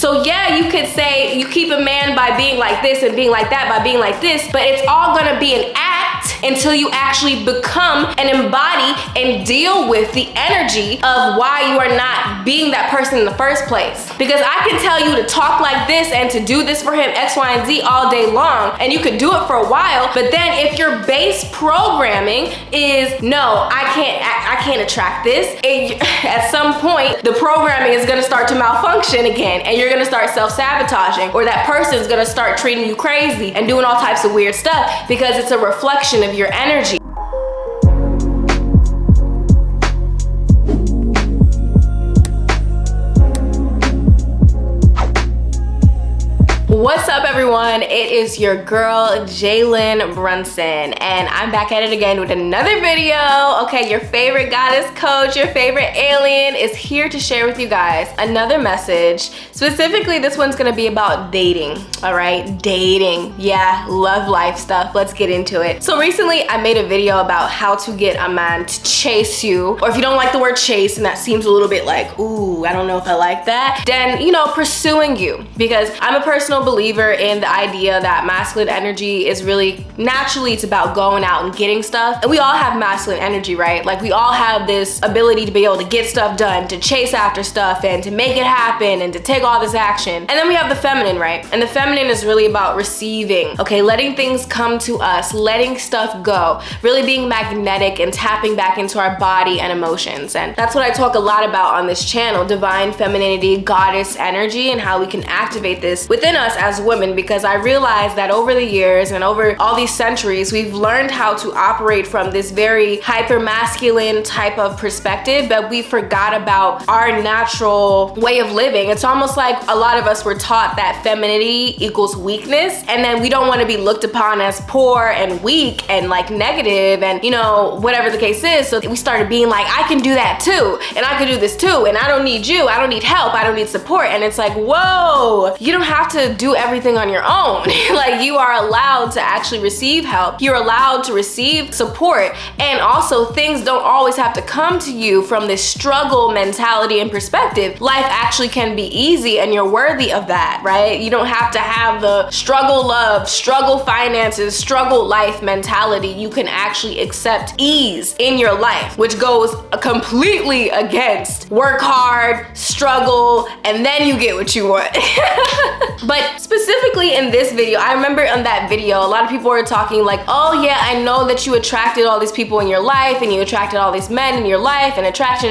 So yeah, you could say you keep a man by being like this and being like that, by being like this, but it's all gonna be an act until you actually become and embody and deal with the energy of why you are not being that person in the first place. Because I can tell you to talk like this and to do this for him, X, Y, and Z all day long, and you could do it for a while, but then if your base programming is, no, I can't attract this, at some point, the programming is gonna start to malfunction again, and you're gonna start self-sabotaging, or that person is gonna start treating you crazy and doing all types of weird stuff because it's a reflection of your energy. What's up, everyone? It is your girl, Jalen Brunson, and I'm back at it again with another video. Okay, your favorite goddess coach, your favorite alien is here to share with you guys another message. Specifically, this one's gonna be about dating, all right? Dating, yeah, love life stuff. Let's get into it. So recently, I made a video about how to get a man to chase you, or if you don't like the word chase, and that seems a little bit like, ooh, I don't know if I like that, then, you know, pursuing you, because I'm a personal believer in the idea that masculine energy is really naturally, it's about going out and getting stuff. And we all have masculine energy, right? Like, we all have this ability to be able to get stuff done, to chase after stuff, and to make it happen, and to take all this action. And then we have the feminine, right? And the feminine is really about receiving, okay? Letting things come to us, letting stuff go, really being magnetic and tapping back into our body and emotions. And that's what I talk a lot about on this channel, divine femininity, goddess energy, and how we can activate this within us as women, because I realized that over the years and over all these centuries, we've learned how to operate from this very hyper masculine type of perspective, but we forgot about our natural way of living. It's almost like a lot of us were taught that femininity equals weakness, and then we don't want to be looked upon as poor and weak and like negative and, you know, whatever the case is. So we started being like, I can do that too, and I can do this too, and I don't need you, I don't need help, I don't need support. And it's like, whoa, you don't have to do everything on your own. Like, you are allowed to actually receive help. You're allowed to receive support. And also, things don't always have to come to you from this struggle mentality and perspective. Life actually can be easy, and you're worthy of that, right? You don't have to have the struggle love, struggle finances, struggle life mentality. You can actually accept ease in your life, which goes completely against work hard, struggle, and then you get what you want. But specifically in this video, I remember on that video, a lot of people were talking like, oh yeah, I know that you attracted all these people in your life, and you attracted all these men in your life, and attraction,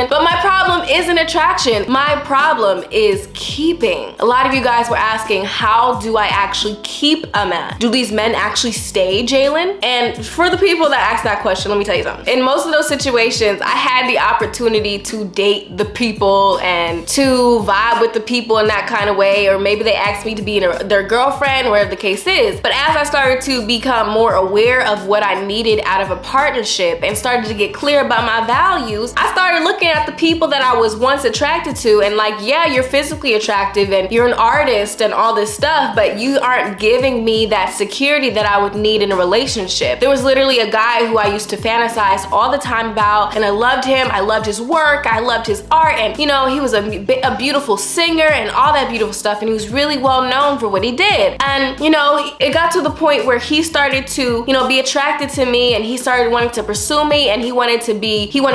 but my problem isn't attraction. My problem is keeping. A lot of you guys were asking, how do I actually keep a man? Do these men actually stay, Jalen? And for the people that asked that question, let me tell you something. In most of those situations, I had the opportunity to date the people and to vibe with the people in that kind of way, or maybe they asked me to be their girlfriend, whatever the case is. But as I started to become more aware of what I needed out of a partnership and started to get clear about my values, I started looking at the people that I was once attracted to, and like, yeah, you're physically attractive and you're an artist and all this stuff, but you aren't giving me that security that I would need in a relationship. There was literally a guy who I used to fantasize all the time about, and I loved him, I loved his work, I loved his art, and you know, he was a beautiful singer and all that beautiful stuff, and he was really well known for what he did. And you know, it got to the point where he started to, you know, be attracted to me, and he started wanting to pursue me, and he wanted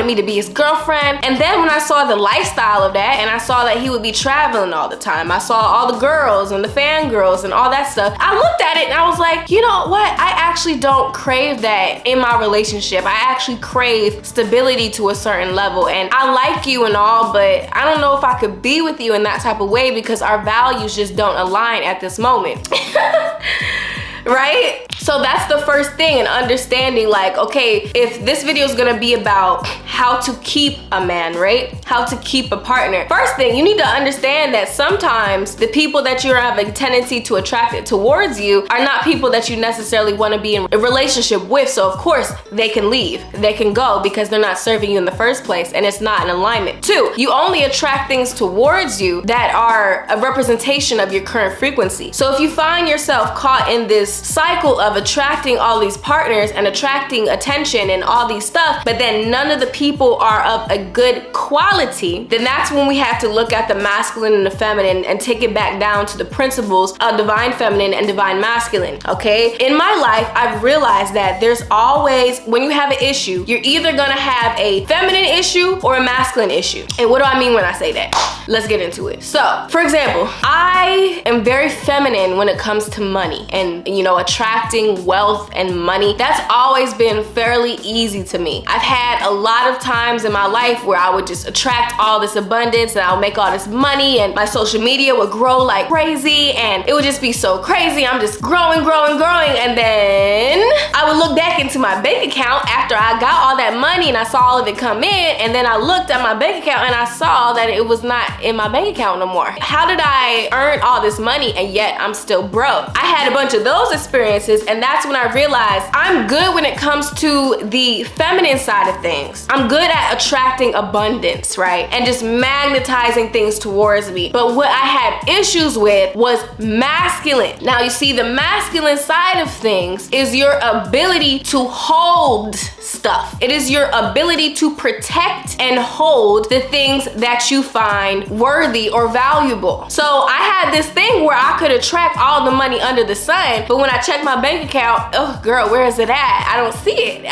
me to be his girlfriend. And then when I saw the lifestyle of that, and I saw that he would be traveling all the time, I saw all the girls and the fangirls and all that stuff, I looked at it and I was like, you know what? I actually don't crave that in my relationship. I actually crave stability to a certain level, and I like you and all, but I don't know if I could be with you in that type of way because our values just don't align at this moment. Right? So that's the first thing, and understanding like, okay, if this video is gonna be about how to keep a man, right? How to keep a partner. First thing, you need to understand that sometimes the people that you have a tendency to attract it towards you are not people that you necessarily want to be in a relationship with. So of course they can leave, they can go because they're not serving you in the first place and it's not in alignment. Two, you only attract things towards you that are a representation of your current frequency. So if you find yourself caught in this cycle of attracting all these partners and attracting attention and all these stuff, but then none of the people are of a good quality, then that's when we have to look at the masculine and the feminine and take it back down to the principles of divine feminine and divine masculine, okay? In my life, I've realized that there's always, when you have an issue, you're either gonna have a feminine issue or a masculine issue. And what do I mean when I say that? Let's get into it. So, for example, I am very feminine when it comes to money and, you know, attracting wealth and money. That's always been fairly easy to me. I've had a lot of times in my life where I would just attract all this abundance and I'll make all this money and my social media would grow like crazy and it would just be so crazy. I'm just growing, and then I would look back into my bank account after I got all that money and I saw all of it come in, and then I looked at my bank account and I saw that it was not in my bank account no more. How did I earn all this money and yet I'm still broke? I had a bunch of those experiences, and that's when I realized I'm good when it comes to the feminine side of things. I'm good at attracting abundance, right? And just magnetizing things towards me. But what I had issues with was masculine. Now you see, the masculine side of things is your ability to hold stuff. It is your ability to protect and hold the things that you find worthy or valuable. So I had this thing where I could attract all the money under the sun, but when I check my bank account, oh girl, where is it at? I don't see it.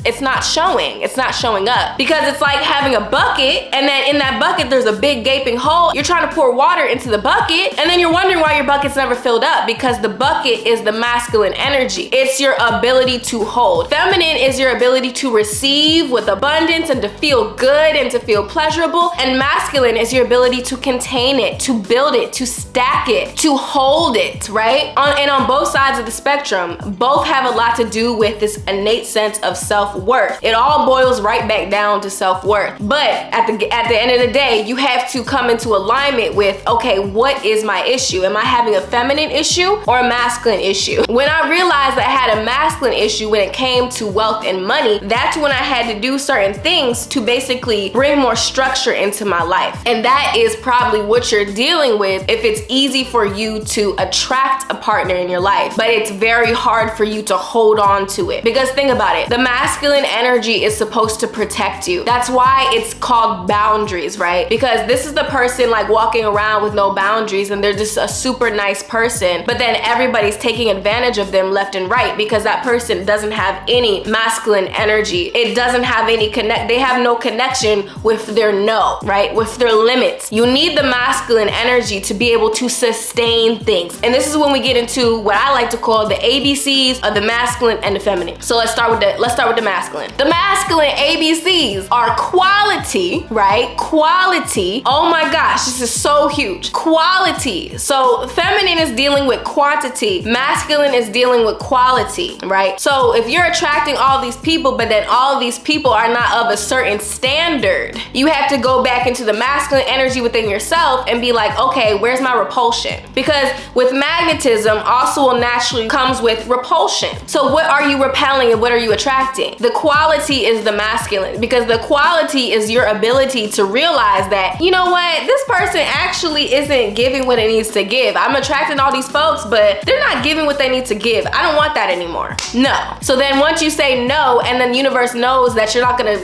It's not showing. It's not showing up, because it's like having a bucket, and then in that bucket there's a big gaping hole. You're trying to pour water into the bucket, and then you're wondering why your bucket's never filled up, because the bucket is the masculine energy. It's your ability to hold. Feminine is your ability to receive with abundance and to feel good and to feel pleasurable, and masculine is your ability to contain it, to build it, to stack it, to hold it, right? And on both sides of the spectrum, both have a lot to do with this innate sense of self-worth. It all boils right back down to self-worth. But at the end of the day, you have to come into alignment with, okay, what is my issue? Am I having a feminine issue or a masculine issue? When I realized I had a masculine issue when it came to wealth and money, that's when I had to do certain things to basically bring more structure into my life. And that is probably what you're dealing with if it's easy for you to attract a partner in your life, but it's very hard for you to hold on to it. Because think about it, the masculine energy is supposed to protect you. That's why it's called boundaries, right? Because this is the person like walking around with no boundaries and they're just a super nice person, but then everybody's taking advantage of them left and right because that person doesn't have any masculine energy. It doesn't have any they have no connection with their no, right? With their limits. You need the masculine energy to be able to sustain things. And this is when we get into what I like to call the ABCs of the masculine and the feminine. So let's start with the masculine. The masculine ABCs are quality, right? Quality. Oh my gosh, this is so huge. Quality. So feminine is dealing with quantity. Masculine is dealing with quality, right? So if you're attracting all these people, but then all of these people are not of a certain standard, you have to go back into the masculine energy within yourself and be like, okay, where's my repulsion? Because with magnetism also will naturally comes with repulsion. So what are you repelling and what are you attracting? The quality is the masculine, because the quality is your ability to realize that, you know what, this person actually isn't giving what it needs to give. I'm attracting all these folks, but they're not giving what they need to give. I don't want that anymore. No. So then once you say no, and then the universe knows that you're not gonna,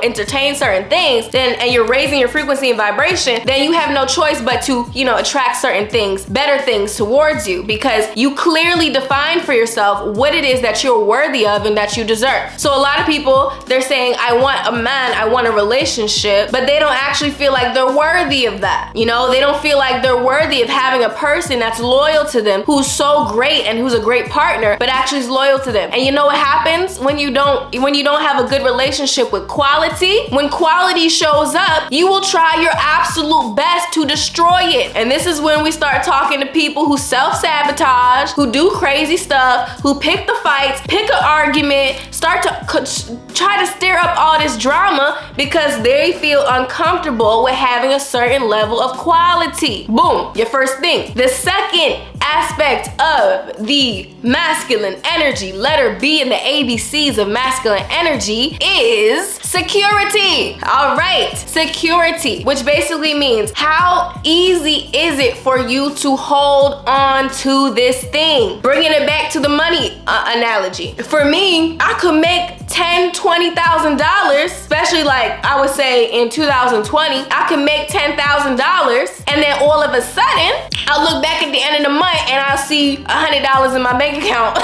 entertain certain things, and you're raising your frequency and vibration, then you have no choice but to, attract certain things, better things towards you, because you clearly define for yourself what it is that you're worthy of and that you deserve. So a lot of people, they're saying, I want a man, I want a relationship, but they don't actually feel like they're worthy of that. They don't feel like they're worthy of having a person that's loyal to them, who's so great and who's a great partner, but actually is loyal to them. And you know what happens when you don't have a good relationship with quality? When quality shows up, you will try your absolute best to destroy it. And this is when we start talking to people who self-sabotage, who do crazy stuff, who pick the fights, pick an argument, start to try to stir up all this drama because they feel uncomfortable with having a certain level of quality. Boom, your first thing. The second aspect of the masculine energy, letter B in the ABCs of masculine energy, is security. All right, security, which basically means how easy is it for you to hold on to this thing? Bringing it back to the money analogy. For me, I could make $10,000, $20,000, especially like I would say in 2020, I could make $10,000, and then all of a sudden, I'll look back at the end of the month and I'll see $100 in my bank account.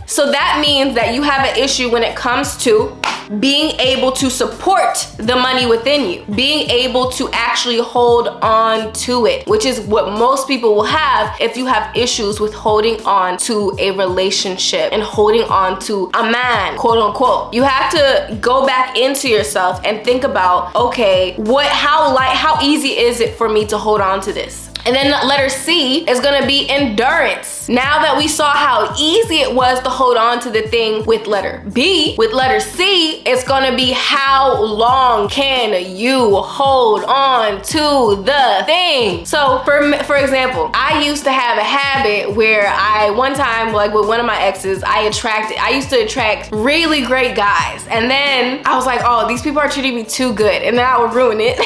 So that means that you have an issue when it comes to being able to support the money within you, being able to actually hold on to it, which is what most people will have if you have issues with holding on to a relationship and holding on to a man, quote unquote. You have to go back into yourself and think about, okay, how easy is it for me to hold on to this? And then letter C is gonna be endurance. Now that we saw how easy it was to hold on to the thing with letter B, with letter C, it's gonna be how long can you hold on to the thing? So for example, I used to have a habit where one time, like with one of my exes, I used to attract really great guys. And then I was like, oh, these people are treating me too good. And then I would ruin it.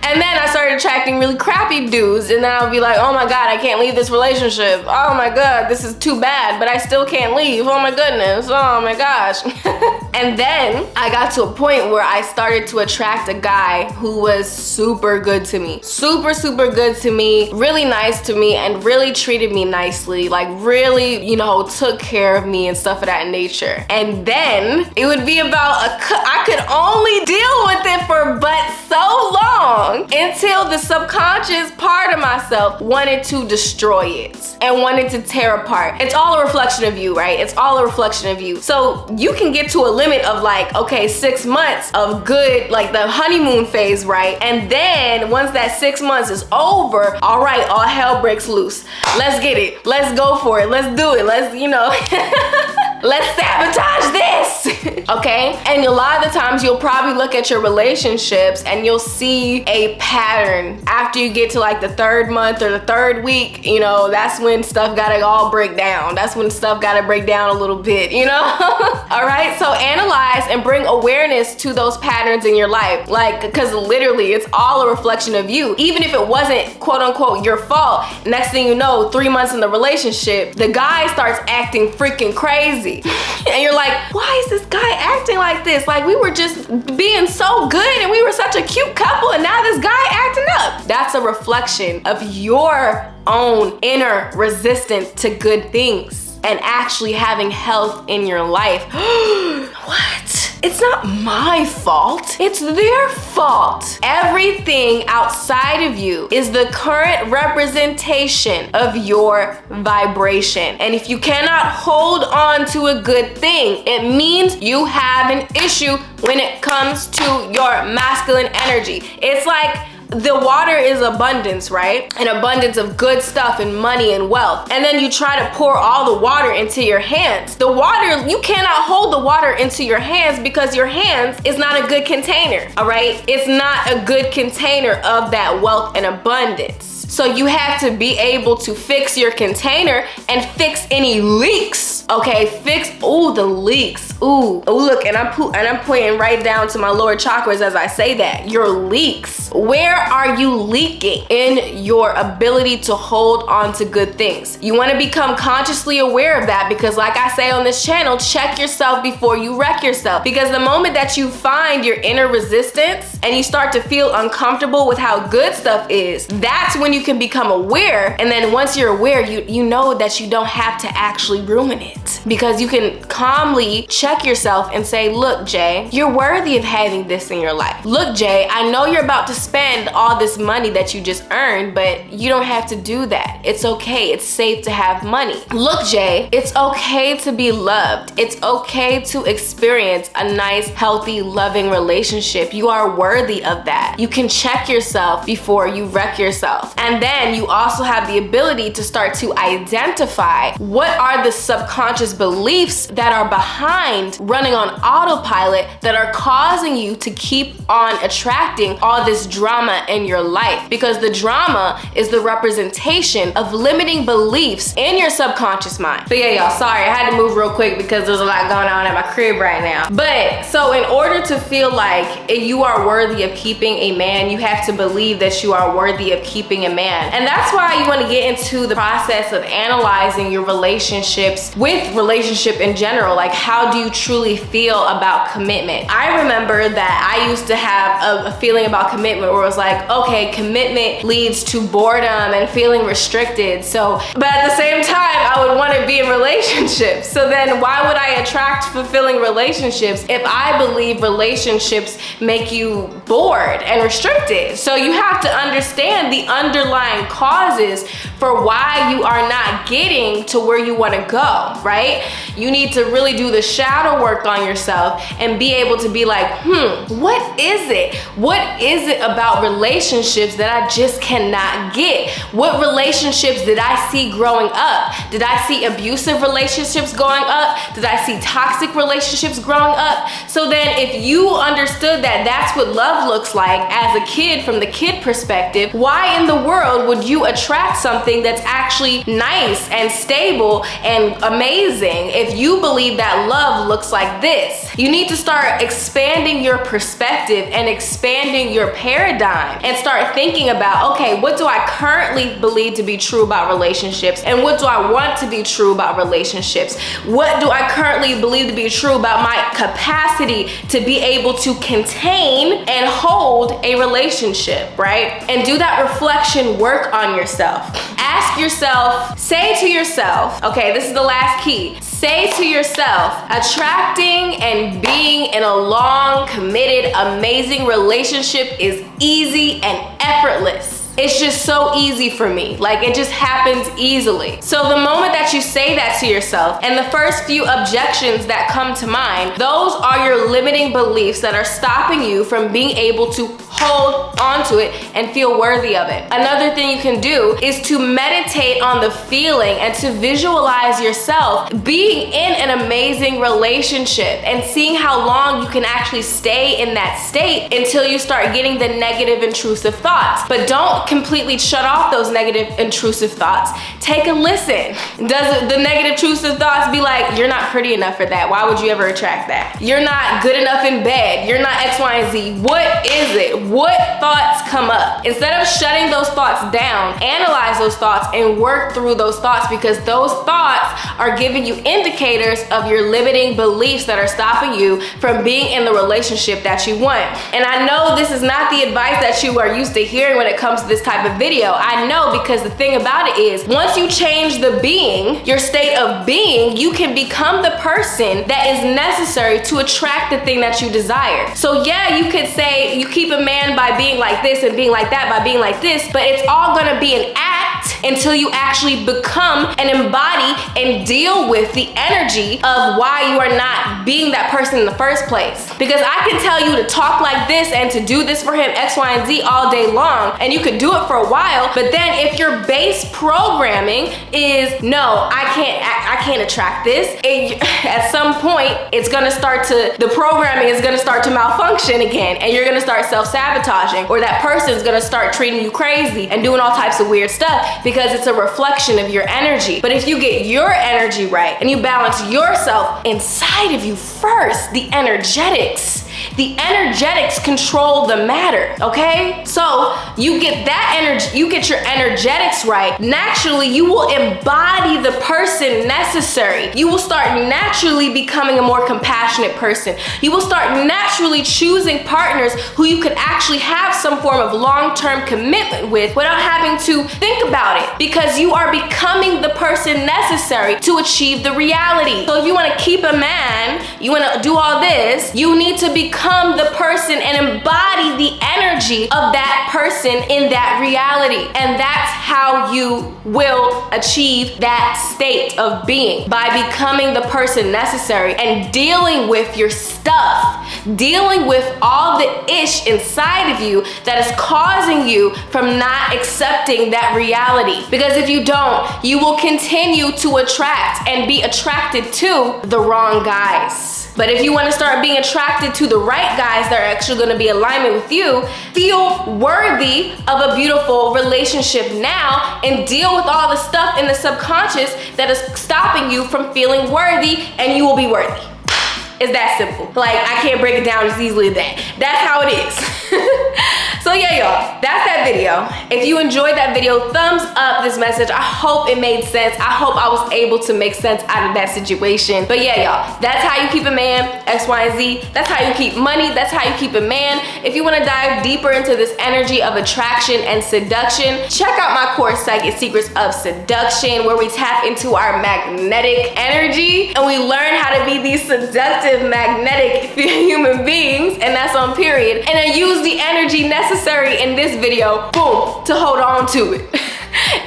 And then I started attracting really crappy dudes, and then I'll be like, oh my God, I can't leave this relationship. Oh my God, this is too bad, but I still can't leave. Oh my goodness, oh my gosh. And then I got to a point where I started to attract a guy who was super good to me. Super, super good to me, really nice to me, and really treated me nicely. Like really, took care of me and stuff of that nature. And then it would be about I could only deal with it for but so long until the subconscious part of myself wanted to destroy it and wanted to tear apart. It's all a reflection of you, right? It's all a reflection of you. So you can get to a limit of like, okay, 6 months of good, like the honeymoon phase, right? And then once that 6 months is over, all right, all hell breaks loose. Let's get it. Let's go for it. Let's do it. Let's, let's sabotage this. Okay? And a lot of the times you'll probably look at your relationships and you'll see a pattern. After you get to like the 3rd month or the 3rd week, that's when stuff gotta all break down. That's when stuff gotta break down a little bit, All right? So analyze and bring awareness to those patterns in your life. Like, because literally it's all a reflection of you. Even if it wasn't quote unquote your fault, next thing you know, 3 months in the relationship, the guy starts acting freaking crazy. And you're like, why is this guy acting like this? Like we were just being so good and we were such a cute couple, and now this guy acting up. That's a reflection of your own inner resistance to good things and actually having health in your life. What? It's not my fault. It's their fault. Everything outside of you is the current representation of your vibration. And if you cannot hold on to a good thing, it means you have an issue when it comes to your masculine energy. It's like the water is abundance, right? An abundance of good stuff and money and wealth. And then you try to pour all the water into your hands. The water, you cannot hold the water into your hands because your hands is not a good container, all right? It's not a good container of that wealth and abundance. So you have to be able to fix your container and fix any leaks. Okay, fix the leaks. Look, and I'm pointing right down to my lower chakras as I say that. Your leaks. Where are you leaking in your ability to hold on to good things? You want to become consciously aware of that, because like I say on this channel, check yourself before you wreck yourself. Because the moment that you find your inner resistance and you start to feel uncomfortable with how good stuff is, that's when you can become aware. And then once you're aware, you know that you don't have to actually ruin it, because you can calmly check yourself and say, look, Jay, you're worthy of having this in your life. Look, Jay, I know you're about to spend all this money that you just earned, but you don't have to do that. It's okay. It's safe to have money. Look, Jay, it's okay to be loved. It's okay to experience a nice, healthy, loving relationship. You are worthy of that. You can check yourself before you wreck yourself. And then you also have the ability to start to identify what are the subconscious beliefs that are behind mind running on autopilot that are causing you to keep on attracting all this drama in your life, because the drama is the representation of limiting beliefs in your subconscious mind. But yeah, y'all, sorry, I had to move real quick because there's a lot going on at my crib right now. But so in order to feel like you are worthy of keeping a man, you have to believe that you are worthy of keeping a man. And that's why you want to get into the process of analyzing your relationships with relationship in general. Like, how do you truly feel about commitment? I remember that I used to have a feeling about commitment where it was like, okay, commitment leads to boredom and feeling restricted. So, but at the same time, I would want to be in relationships. So then why would I attract fulfilling relationships if I believe relationships make you bored and restricted? So you have to understand the underlying causes for why you are not getting to where you want to go, right? You need to really do the shadow work on yourself and be able to be like, what is it? What is it about relationships that I just cannot get? What relationships did I see growing up? Did I see abusive relationships growing up? Did I see toxic relationships growing up? So then if you understood that that's what love looks like as a kid, from the kid perspective, why in the world would you attract something that's actually nice and stable and amazing if you believe that love looks like this? You need to start expanding your perspective and expanding your paradigm and start thinking about, okay, what do I currently believe to be true about relationships, and what do I want to be true about relationships? What do I currently believe to be true about my capacity to be able to contain and hold a relationship, right? And do that reflection work on yourself. Ask yourself, say to yourself, okay, this is the last key. Say to yourself, attracting and being in a long, committed, amazing relationship is easy and effortless. It's just so easy for me. Like, it just happens easily. So the moment that you say that to yourself, and the first few objections that come to mind, those are your limiting beliefs that are stopping you from being able to hold onto it and feel worthy of it. Another thing you can do is to meditate on the feeling and to visualize yourself being in an amazing relationship and seeing how long you can actually stay in that state until you start getting the negative intrusive thoughts. But don't completely shut off those negative intrusive thoughts. Take a listen. Does the negative intrusive thoughts be like, you're not pretty enough for that? Why would you ever attract that? You're not good enough in bed. You're not X, Y, and Z. What is it? What thoughts come up? Instead of shutting those thoughts down, analyze those thoughts and work through those thoughts, because those thoughts are giving you indicators of your limiting beliefs that are stopping you from being in the relationship that you want. And I know this is not the advice that you are used to hearing when it comes to this type of video. I know, because the thing about it is, once you change the being, your state of being, you can become the person that is necessary to attract the thing that you desire. So yeah, you could say you keep a man by being like this and being like that by being like this, but it's all gonna be an act until you actually become and embody and deal with the energy of why you are not being that person in the first place. Because I can tell you to talk like this and to do this for him, X, Y, and Z all day long, and you could do it for a while, but then if your base programming is, no, I can't attract this, at some point, it's gonna start to, the programming is gonna start to malfunction again, and you're gonna start self-sabotaging, or that person's gonna start treating you crazy and doing all types of weird stuff, because it's a reflection of your energy. But if you get your energy right and you balance yourself inside of you first, the energetics control the matter, okay? So you get that energy, you get your energetics right, naturally you will embody the person necessary. You will start naturally becoming a more compassionate person. You will start naturally choosing partners who you could actually have some form of long-term commitment with without having to think about it, because you are becoming the person necessary to achieve the reality. So if you want to keep a man, you want to do all this, you need to become the person and embody the energy of that person in that reality. And that's how you will achieve that state of being, by becoming the person necessary and dealing with your stuff, dealing with all the ish inside of you that is causing you from not accepting that reality. Because if you don't, you will continue to attract and be attracted to the wrong guys. But if you want to start being attracted to the right guys that are actually going to be in alignment with you, feel worthy of a beautiful relationship now and deal with all the stuff in the subconscious that is stopping you from feeling worthy, and you will be worthy. It's that simple. Like, I can't break it down as easily as that. That's how it is. So yeah, y'all, that's that video. If you enjoyed that video, thumbs up this message. I hope it made sense. I hope I was able to make sense out of that situation. But yeah, y'all, that's how you keep a man, X, Y, and Z. That's how you keep money. That's how you keep a man. If you want to dive deeper into this energy of attraction and seduction, check out my course, Psychic Secrets of Seduction, where we tap into our magnetic energy and we learn how to be these seductive, magnetic human beings, and that's on period. And I use the energy necessary in this video, boom, to hold on to it.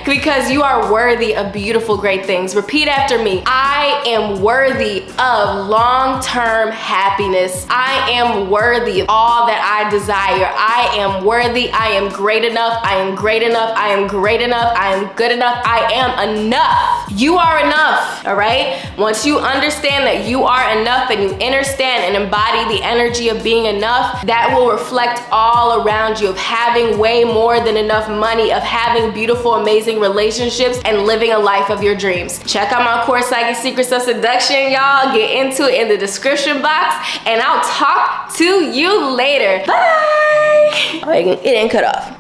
Because you are worthy of beautiful, great things. Repeat after me. I am worthy of long-term happiness. I am worthy of all that I desire. I am worthy. I am great enough. I am great enough. I am great enough. I am good enough. I am enough. You are enough, all right? Once you understand that you are enough and you understand and embody the energy of being enough, that will reflect all around you, of having way more than enough money, of having beautiful, amazing relationships, and living a life of your dreams. Check out my course, Psychic Secrets of Seduction, y'all. Get into it in the description box, and I'll talk to you later. Bye. Oh, it didn't cut off.